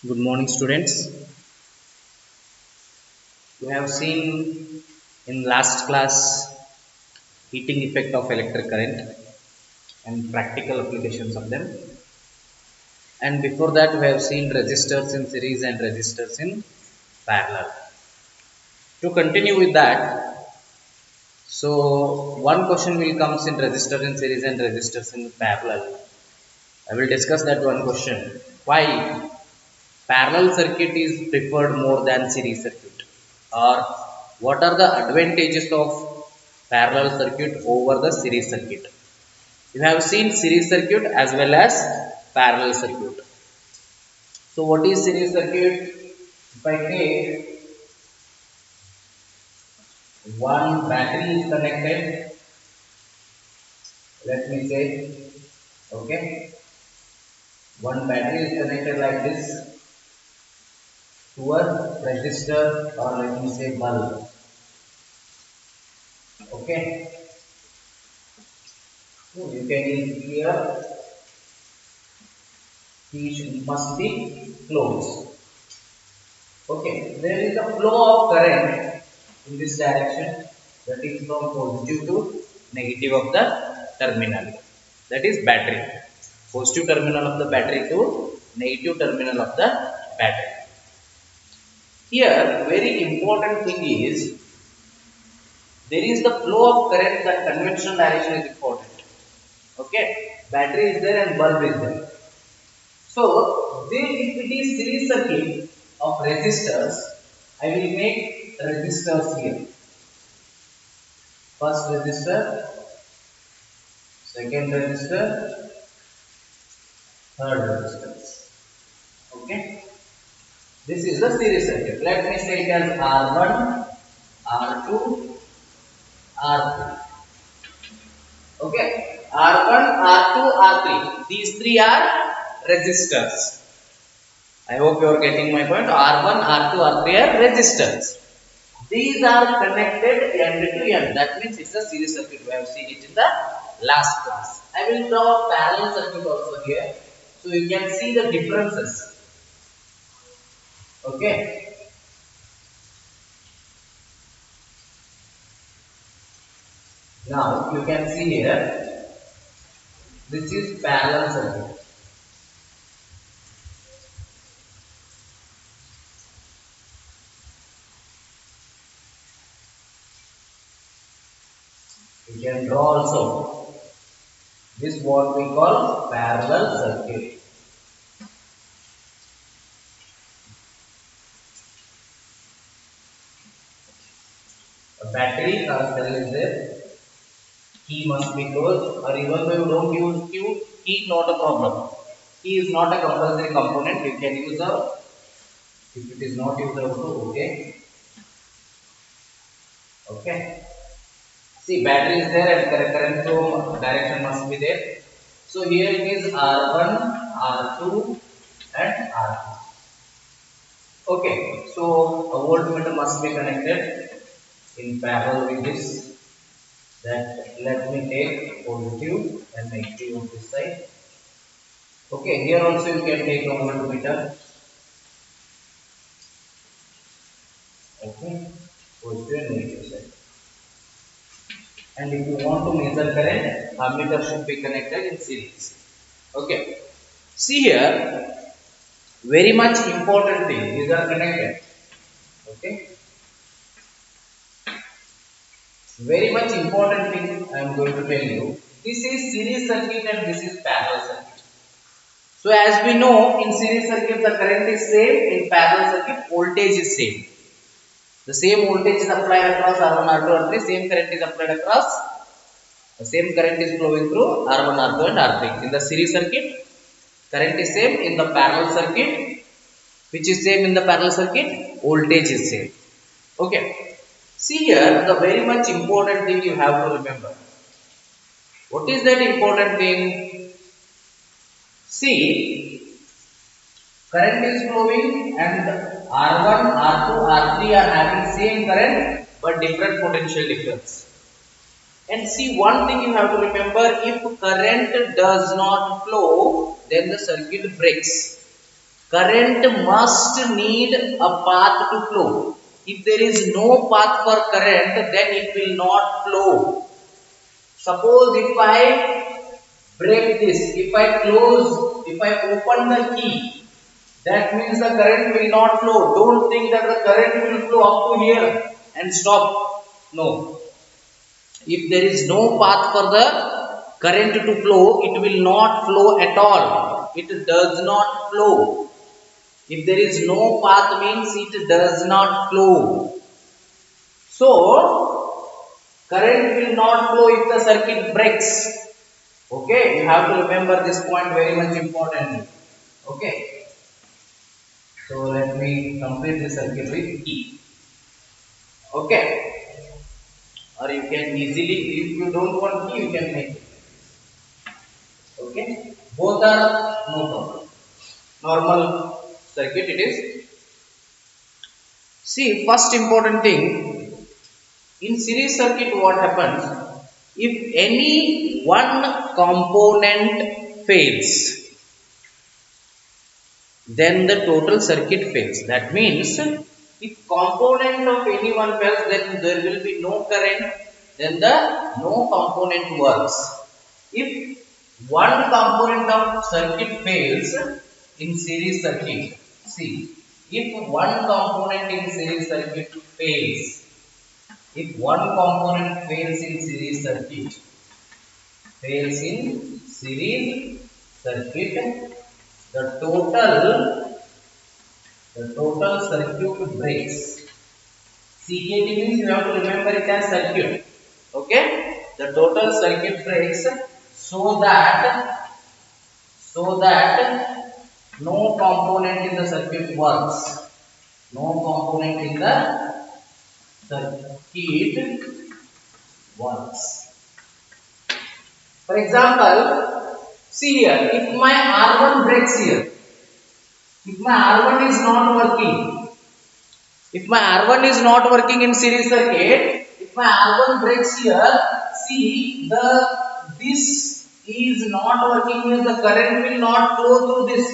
Good morning, students. We have seen in last class heating effect of electric current and practical applications of them. And before that, we have seen resistors in series and resistors in parallel. To continue with that, so one question will comes in resistor in series and resistors in parallel. I will discuss that one question. Why parallel circuit is preferred more than series circuit, or what are the advantages of parallel circuit over the series circuit? You have seen series circuit as well as parallel circuit. So what is series circuit? If I take one battery is connected, let me say, okay, one battery is connected like this to a resistor, or let me say bulb, okay. So you can use here, each must be closed. Okay, there is a flow of current in this direction, that is from positive to negative of the terminal, that is battery. Positive terminal of the battery to negative terminal of the battery. Here, very important thing is there is the flow of current, that conventional direction is important. Okay, battery is there and bulb is there. So, if it is series circuit of resistors, I will make resistors here. First resistor, second resistor, third resistor. Okay. This is the series circuit. Let me say it as R1, R2, R3. Okay. R1, R2, R3. These three are resistors. I hope you are getting my point. R1, R2, R3 are resistors. These are connected end to end. That means it's a series circuit. We have seen it in the last class. I will draw a parallel circuit also here, so you can see the differences. Okay. Now you can see here. This is parallel circuit. You can draw also. This is what we call parallel circuit. A battery or cell is there. Key must be closed, or even though you don't use key not a problem. Key is not a compulsory component. You can use a, if it is not used also, okay. Okay. See, battery is there and current flow direction must be there. So here it is R1, R2 and R3. Okay. So a voltmeter must be connected in parallel with this. That let me take positive and negative on this side. Okay, here also you can take a voltmeter. Okay, positive and negative side. And if you want to measure current, ammeter should be connected in series. Okay, see here, very much important thing, these are connected. Okay, very much important thing I am going to tell you. This is series circuit and this is parallel circuit. So as we know, in series circuit the current is same, in parallel circuit voltage is same. The same voltage is applied across R1, R2, R3, same current is applied across, the same current is flowing through R1, R2 and R3. In the series circuit, current is same. In the parallel circuit, which is same in the parallel circuit, voltage is same. Okay. See here, the very much important thing you have to remember. What is that important thing? See, current is flowing and R1, R2, R3 are having same current but different potential difference. And see, one thing you have to remember, if current does not flow, then the circuit breaks. current must need a path to flow. If there is no path for current, then it will not flow. Suppose if I break this, if I close, if I open the key, that means the current will not flow. Don't think that the current will flow up to here and stop. No. If there is no path for the current to flow, it will not flow at all. It does not flow. If there is no path means it does not flow. So, current will not flow if the circuit breaks. Okay, you have to remember this point very much importantly. Okay. So, let me complete the circuit with E. Okay. Or you can easily, if you don't want key, you can make it. Okay, both are no problem. Normal circuit it is. See, first important thing in series circuit, what happens if any one component fails, then the total circuit fails. That means if component of any one fails, then there will be no current, then the no component works. If one component of circuit fails in series circuit, see, if one component in series circuit fails, if one component fails in series circuit, the total circuit breaks. CKT means you have to remember it as circuit. Okay, the total circuit breaks so that no component in the circuit works. No component in the circuit works. For example, see here, if my R1 breaks here, if my R1 is not working, if my R1 is not working in series circuit, if my R1 breaks here, see this is not working means the current will not flow through this.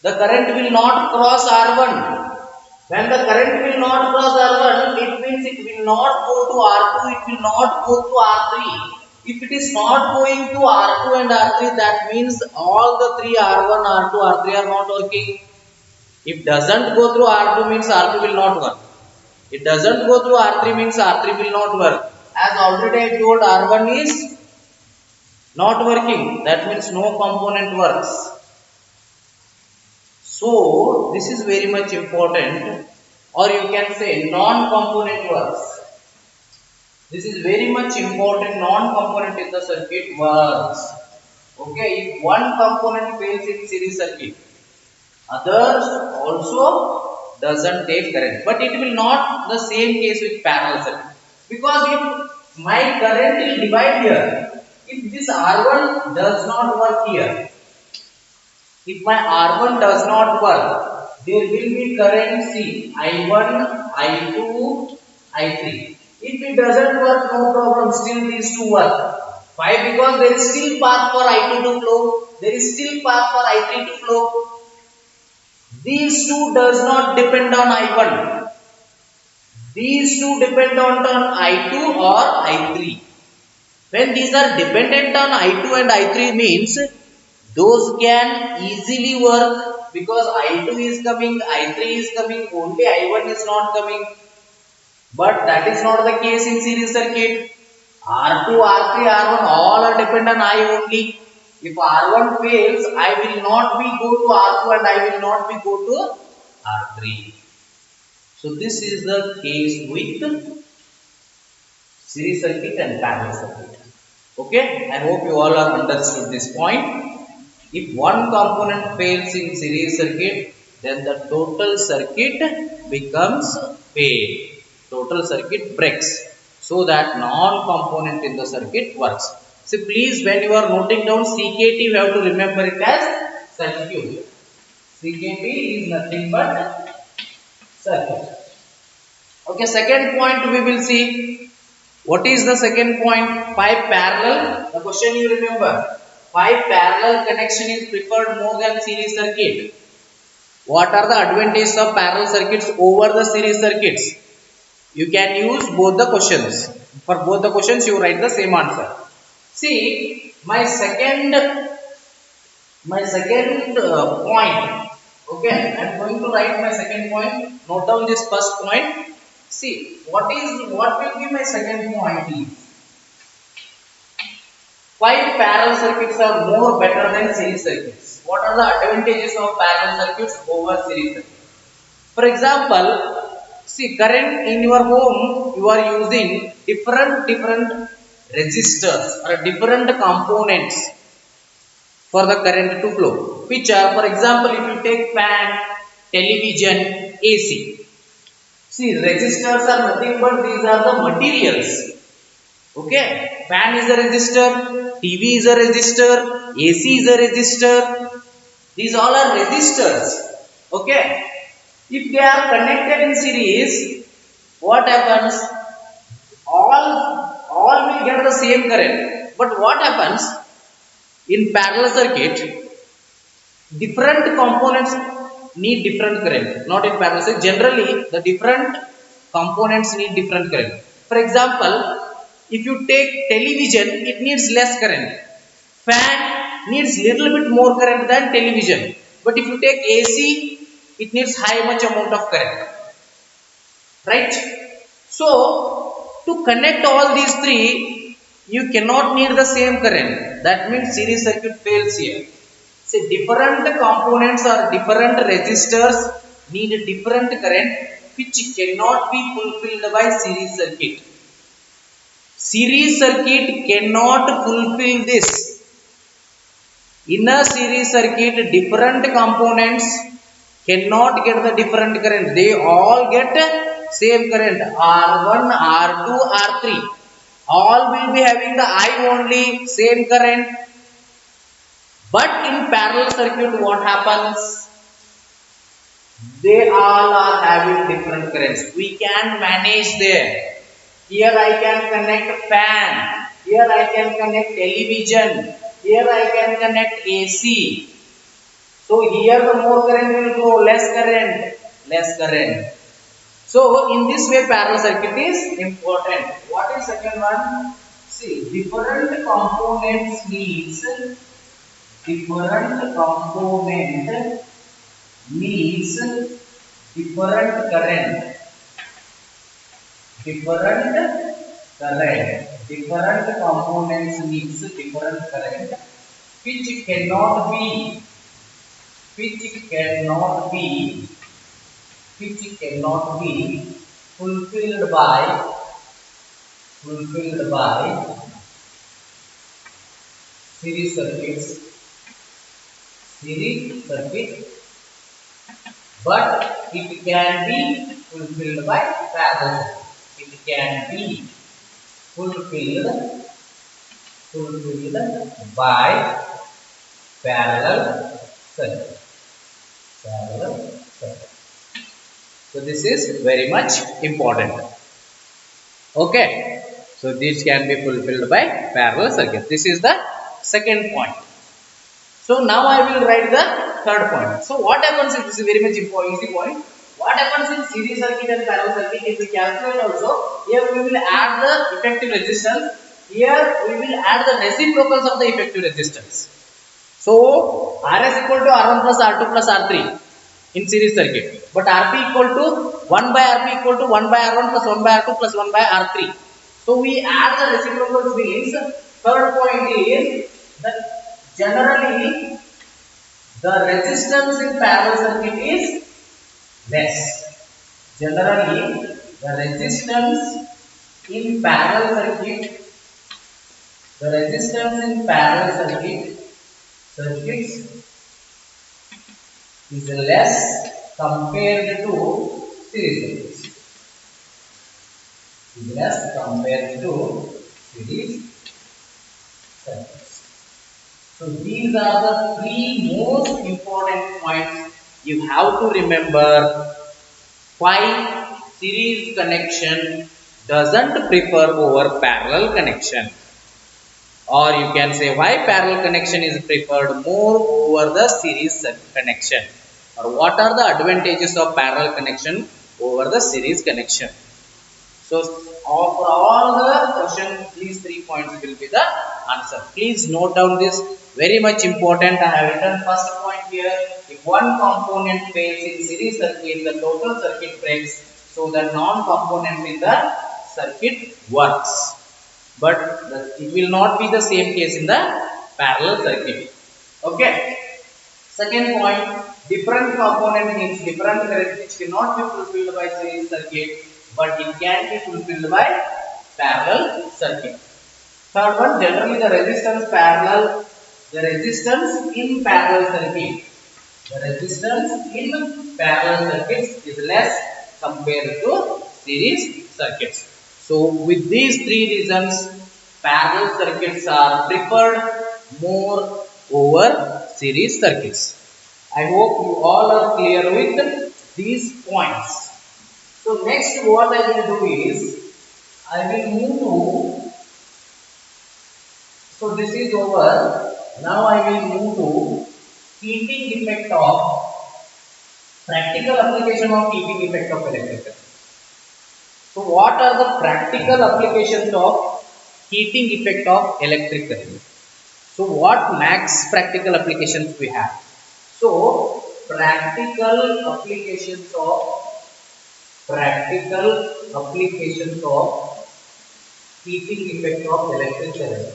The current will not cross R1. When the current will not cross R1, it means it will not go to R2, it will not go to R3. If it is not going to R2 and R3, that means all the three R1, R2, R3 are not working. If doesn't go through R2 means R2 will not work. It doesn't go through R3 means R3 will not work. As already I told, R1 is not working. That means no component works. So, this is very much important, or you can say non-component works. This is very much important, non-component in the circuit works. Okay, if one component fails in series circuit, others also doesn't take current. But it will not the same case with parallel circuit. Because if my current will divide here, if this R1 does not work here, if my R1 does not work, there will be current C, I1, I2, I3. If it doesn't work, no problem, still these two work. Why? Because there is still path for I2 to flow, there is still path for I3 to flow. These two does not depend on I1. These two depend on I2 or I3. When these are dependent on I2 and I3 means those can easily work because I2 is coming, I3 is coming, only I1 is not coming. But that is not the case in series circuit. R2, R3, R1 all are dependent on I only. If R1 fails, I will not be go to R2 and I will not be go to R3. So this is the case with series circuit and parallel circuit. Okay, I hope you all are understood this point. If one component fails in series circuit, then the total circuit becomes fail. Total circuit breaks so that non-component in the circuit works. So please, when you are noting down CKT, you have to remember it as circuit. CKT is nothing but circuit. Okay, second point we will see. What is the second point? 5 parallel. The question you remember. 5 parallel connection is preferred more than series circuit. What are the advantages of parallel circuits over the series circuits? You can use both the questions. For both the questions, you write the same answer. See, my second point. Okay, I am going to write my second point. Note down this first point. See, what will be my second point is why parallel circuits are more better than series circuits. What are the advantages of parallel circuits over series circuits? For example, see, current in your home, you are using different resistors or different components for the current to flow. Which are, for example, if you take fan, television, AC. See, resistors are nothing but these are the materials. Okay, fan is a resistor, TV is a resistor, AC is a resistor. These all are resistors. Okay, if they are connected in series, what happens? All will get the same current. But what happens in parallel circuit? Different components need different current. Not in parallel circuit. Generally, the different components need different current. For example, if you take television, it needs less current. Fan needs little bit more current than television. But if you take AC, it needs high much amount of current. Right? So, to connect all these three, you cannot need the same current. That means series circuit fails here. See, different components or different resistors need a different current which cannot be fulfilled by series circuit. Series circuit cannot fulfill this. In a series circuit, different components cannot get the different current. They all get same current, R1, R2, R3. All will be having the I only, same current. But in parallel circuit, what happens? They all are having different currents. We can manage them. Here I can connect fan. Here I can connect television. Here I can connect AC. So here the more current will go, less current. So in this way parallel circuit is important. What is second one? See, different components needs different component needs different current. Different components needs different current which cannot be fulfilled by series circuit, but it can be fulfilled by parallel circuit. It can be fulfilled by parallel circuit. So this is very much important. Okay. So this can be fulfilled by parallel circuit. This is the second point. So now I will write the third point. So what happens if this is very much important, easy point. What happens in series circuit and parallel circuit? If we calculate also, here we will add the effective resistance. Here we will add the reciprocals of the effective resistance. So Rs equal to R1 plus R2 plus R3 in series circuit. But Rp equal to 1 by Rp equal to 1 by R1 plus 1 by R2 plus 1 by R3. So we add the reciprocals means third point is that generally the resistance in parallel circuit is less. Generally the resistance in parallel circuits is less compared to series circuits. So these are the three most important points you have to remember why series connection doesn't prefer over parallel connection, or you can say why parallel connection is preferred more over the series connection. or what are the advantages of parallel connection over the series connection? So for all the questions, these 3 points will be the answer. Please note down this, very much important. I have written first point here. If one component fails in series circuit, the total circuit breaks, so the non-component in the circuit works. But it will not be the same case in the parallel circuit. Okay. Second point, different component means different current which cannot be fulfilled by series circuit, but it can be fulfilled by parallel circuit. Third one, generally the resistance in parallel circuit, the resistance in parallel circuits is less compared to series circuits. So with these three reasons, parallel circuits are preferred more over series circuits. I hope you all are clear with these points. So next what I will do is, I will move to, so this is over. Now I will move to heating effect of, practical application of heating effect of electrical. So what are the practical applications of heating effect of electric current? So what max practical applications we have? So practical applications of heating effect of electric current.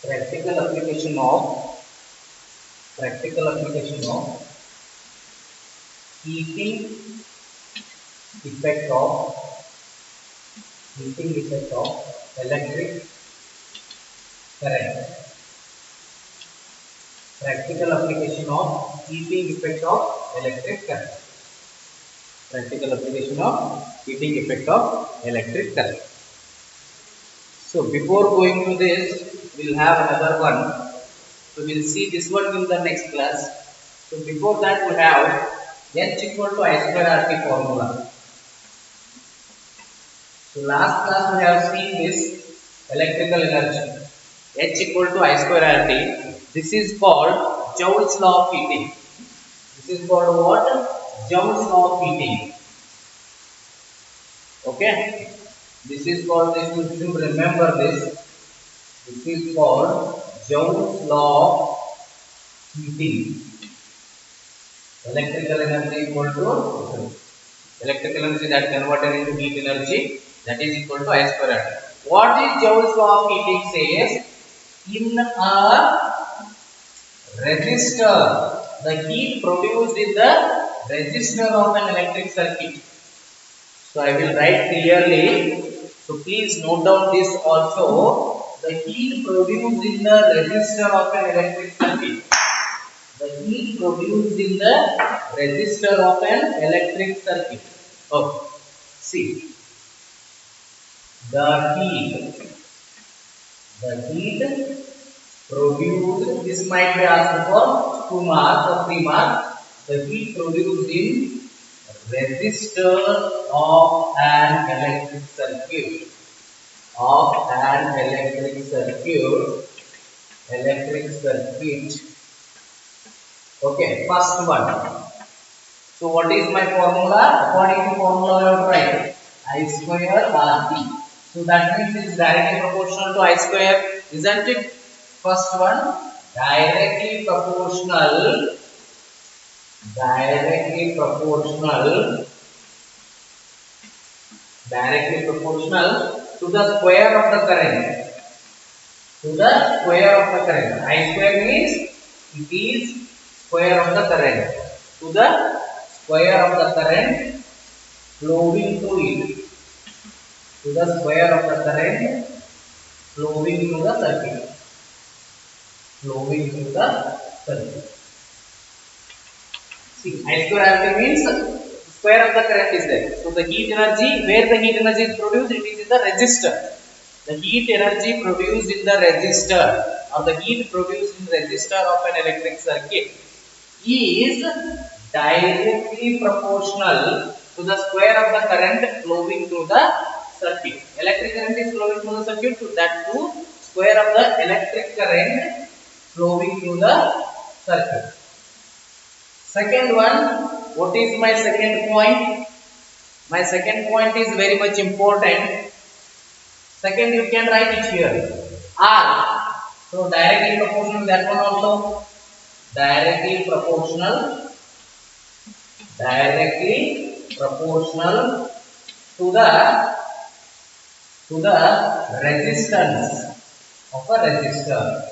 Practical application of heating effect of electric current. Practical application of heating effect of electric current. Practical application of heating effect of electric current. So before going to this, we'll have another one. So we'll see this one in the next class. So before that, we have H equal to I square RT formula. So last class we have seen this electrical energy. H equal to I square RT. This is called Joule's law of heating. This is called what? Joule's law of heating. Okay. This is called, this you should remember this. This is called Joule's law of heating. Electrical energy equal to electrical energy that converted into heat energy, that is equal to I square RT. What is Joule's law of heating says? In a resistor, the heat produced in the resistor of an electric circuit. So I will write clearly. So please note down this also. The heat produced in the resistor of an electric circuit. The heat produced in the resistor of an electric circuit. Okay. See. The heat produced, this might be asked for 2 marks or 3 marks. The heat produced in resistor of an electric circuit. Okay, first one. So what is my formula? According to formula I will write I square RT. So that means it is directly proportional to I square, isn't it? First one, directly proportional to the square of the current. I square means it is square of the current. To the square of the current flowing through it. To the square of the current flowing through the circuit. See, I square RT means square of the current is there. So the heat energy, where the heat energy is produced, it is in the resistor. The heat energy produced in the resistor, or the heat produced in the resistor of an electric circuit, is directly proportional to the square of the current flowing through the circuit. Electric current is flowing through the circuit, to that to square of the electric current flowing through the circuit. Second one, what is my second point? My second point is very much important. Second, you can write it here. R. So directly proportional that one also. Directly proportional. Directly proportional to the resistance of a resistor.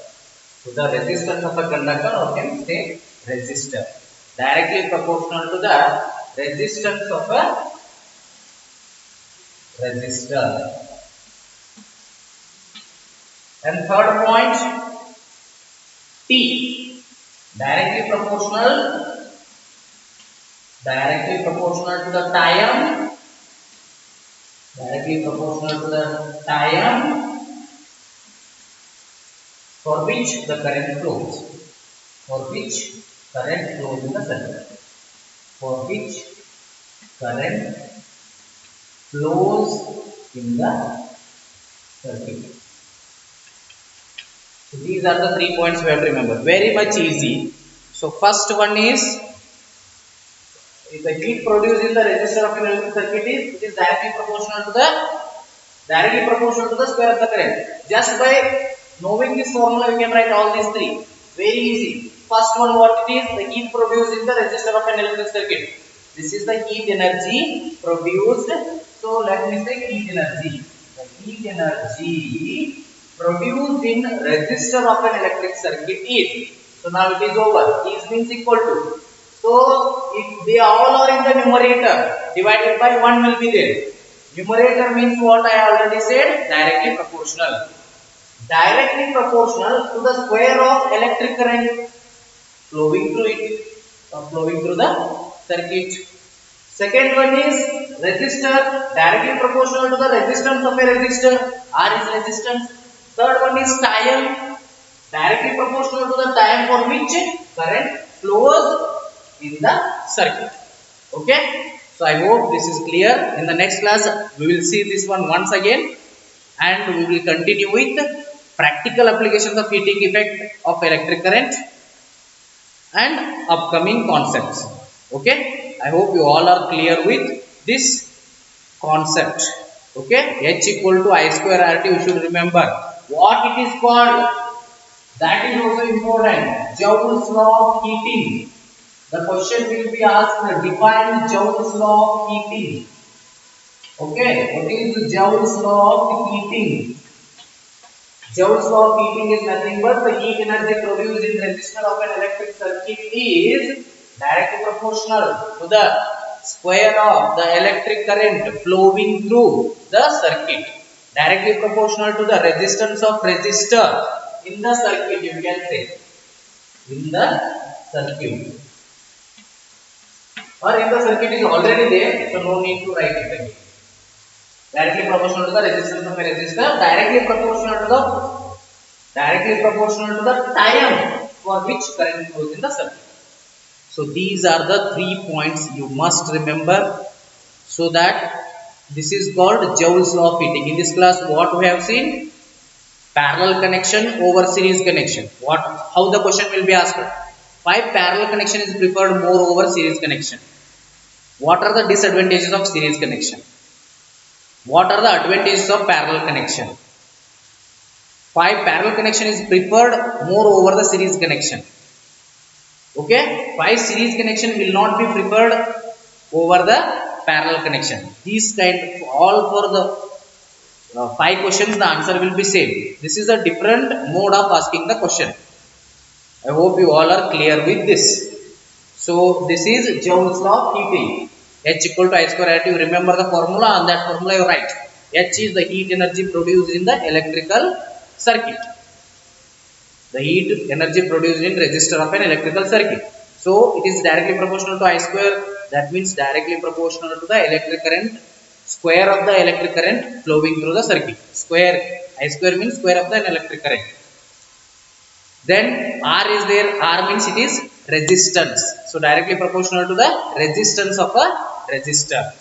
To the resistance of a conductor, or can say resistor. Directly proportional to the resistance of a resistor. And third point, T. Directly proportional to the time. Directly proportional to the time for which the current flows. For which current flows in the circuit. For which current flows in the circuit. So these are the 3 points we have to remember. Very much easy. So first one is, if the heat produced in the resistor of an electric circuit is, it is directly proportional to the square of the current. Just by knowing this formula, you can write all these three. Very easy. First one, what it is? The heat produced in the resistor of an electric circuit. This is the heat energy produced. So let me say heat energy. The heat energy produced in resistor of an electric circuit is. So now it is over. Is means equal to. So if they all are in the numerator, divided by 1 will be there. Numerator means what I already said, directly proportional. Directly proportional to the square of electric current flowing through it, or flowing through the circuit. Second one is resistor, directly proportional to the resistance of a resistor. R is resistance. Third one is time, directly proportional to the time for which current flows in the circuit. Okay, so I hope this is clear. In the next class we will see this one once again, and we will continue with practical applications of heating effect of electric current and upcoming concepts. Okay, I hope you all are clear with this concept. Okay, H equal to I square RT, you should remember what it is called. That is also important. Joule's law of heating. The question will be asked, define Joule's law of heating. Okay, what is Joule's law of heating? Joule's law of heating is nothing but the heat energy produced in resistor of an electric circuit is directly proportional to the square of the electric current flowing through the circuit. Directly proportional to the resistance of resistor in the circuit, you can say. In the circuit. Or if the circuit is already there, so no need to write it again. Directly proportional to the resistance of a resistor, directly proportional to the time for which current flows in the circuit. So these are the 3 points you must remember, so that this is called Joule's law of heating. In this class, what we have seen? Parallel connection over series connection. How the question will be asked? Why parallel connection is preferred more over series connection? What are the disadvantages of series connection? What are the advantages of parallel connection? Why parallel connection is preferred more over the series connection? Okay, why series connection will not be preferred over the parallel connection? These kind, all for the 5 questions, the answer will be same. This is a different mode of asking the question. I hope you all are clear with this. So this is Joule's law of heating. H equal to I square RT. You remember the formula, and that formula you write. H is the heat energy produced in the electrical circuit. The heat energy produced in resistor of an electrical circuit. So it is directly proportional to I square. That means directly proportional to the electric current, square of the electric current flowing through the circuit. Square, I square means square of the electric current. Then R is there. R means it is resistance. So directly proportional to the resistance of a resistor.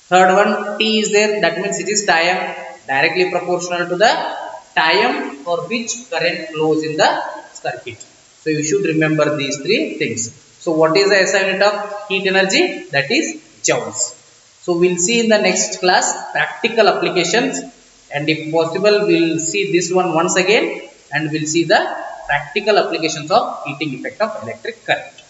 Third one, T is there. That means it is time. Directly proportional to the time for which current flows in the circuit. So you should remember these 3 things. So what is the SI unit of heat energy? That is joules. So we'll see in the next class practical applications, and if possible we'll see this one once again, and we'll see the practical applications of heating effect of electric current.